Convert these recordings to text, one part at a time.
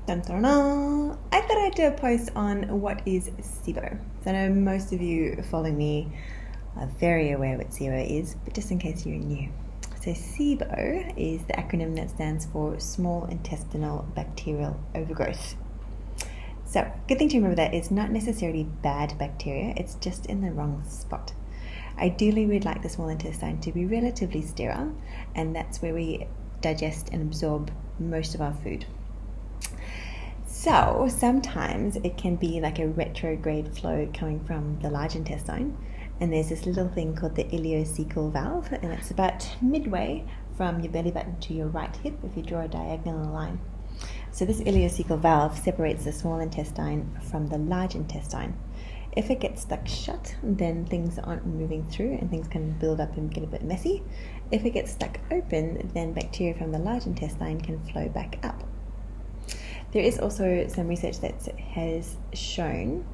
Dun, dun, dun. I thought I'd do a post on what is SIBO. So I know most of you following me are very aware what SIBO is, but just in case you're new. So SIBO is the acronym that stands for Small Intestinal Bacterial Overgrowth. So, good thing to remember that it's not necessarily bad bacteria, it's just in the wrong spot. Ideally, we'd like the small intestine to be relatively sterile, and that's where we digest and absorb most of our food. So sometimes it can be like a retrograde flow coming from the large intestine, and there's this little thing called the ileocecal valve, and it's about midway from your belly button to your right hip if you draw a diagonal line. So this ileocecal valve separates the small intestine from the large intestine. If it gets stuck shut, then things aren't moving through and things can build up and get a bit messy. If it gets stuck open, then bacteria from the large intestine can flow back up. There is also some research that has shown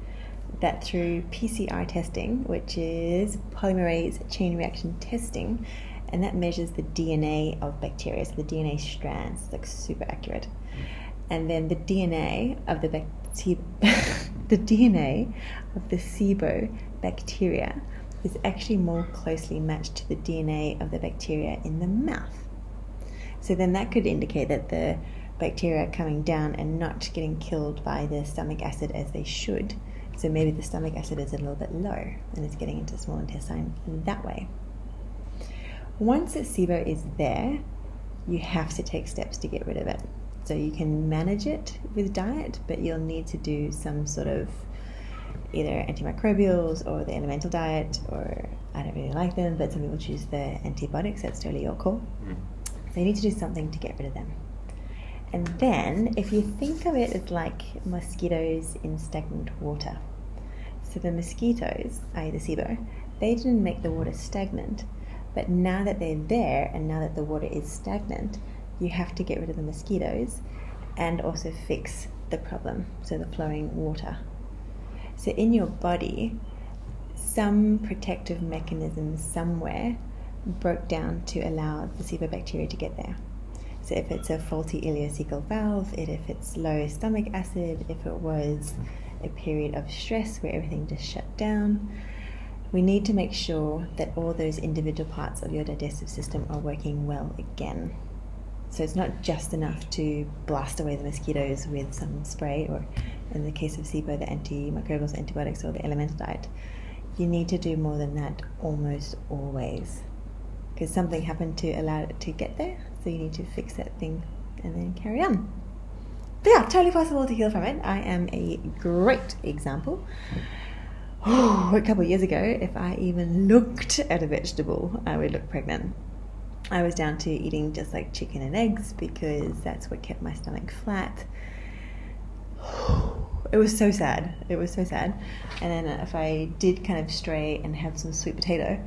that through PCR testing, which is polymerase chain reaction testing, and that measures the DNA of bacteria, so the DNA strands, it's like super accurate. And then the DNA of the DNA of the SIBO bacteria is actually more closely matched to the DNA of the bacteria in the mouth. So then that could indicate that the bacteria are coming down and not getting killed by the stomach acid as they should. So maybe the stomach acid is a little bit low and it's getting into the small intestine that way. Once the SIBO is there, you have to take steps to get rid of it. So you can manage it with diet, but you'll need to do some sort of either antimicrobials or the elemental diet, or I don't really like them, but some people choose the antibiotics. That's totally your call. So you need to do something to get rid of them. And then, if you think of it as like mosquitoes in stagnant water. So the mosquitoes, i.e. the SIBO, they didn't make the water stagnant, but now that they're there and now that the water is stagnant, you have to get rid of the mosquitoes and also fix the problem, so the flowing water. So in your body, some protective mechanism somewhere broke down to allow the SIBO bacteria to get there. So if it's a faulty ileocecal valve, if it's low stomach acid, if it was a period of stress where everything just shut down, we need to make sure that all those individual parts of your digestive system are working well again. So it's not just enough to blast away the mosquitoes with some spray, or in the case of SIBO, the antimicrobials, antibiotics, or the elemental diet. You need to do more than that almost always, because something happened to allow it to get there, so you need to fix that thing and then carry on. But yeah, totally possible to heal from it. I am a great example. A couple of years ago, if I even looked at a vegetable, I would look pregnant. I was down to eating just like chicken and eggs because that's what kept my stomach flat. It was so sad. It was so sad. And then if I did kind of stray and have some sweet potato,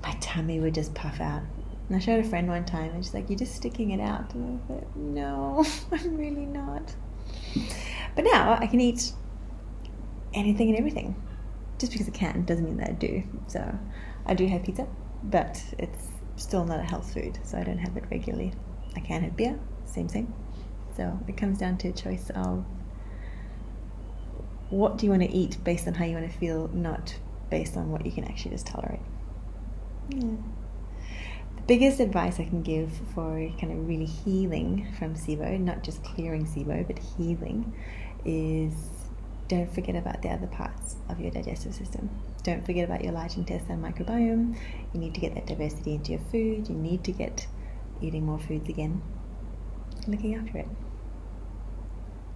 my tummy would just puff out. And I showed a friend one time and she's like, "You're just sticking it out." And I was like, "No, I'm really not." But now I can eat anything and everything. Just because I can doesn't mean that I do. So I do have pizza, but it's still not a health food, so I don't have it regularly. I can have beer, same. So it comes down to a choice of what do you want to eat based on how you want to feel, not based on what you can actually just tolerate. Yeah. The biggest advice I can give for kind of really healing from SIBO, not just clearing SIBO, but healing, is don't forget about the other parts of your digestive system. Don't forget about your large intestine microbiome. You need to get that diversity into your food. You need to get eating more foods again. Looking after it.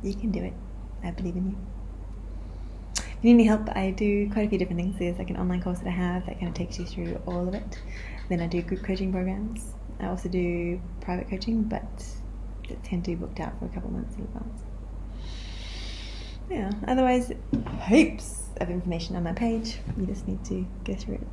You can do it. I believe in you. If you need any help, I do quite a few different things. There's like an online course that I have that kind of takes you through all of it. Then I do group coaching programs. I also do private coaching, but they tend to be booked out for a couple months in advance. Yeah, otherwise, heaps of information on my page. You just need to go through it.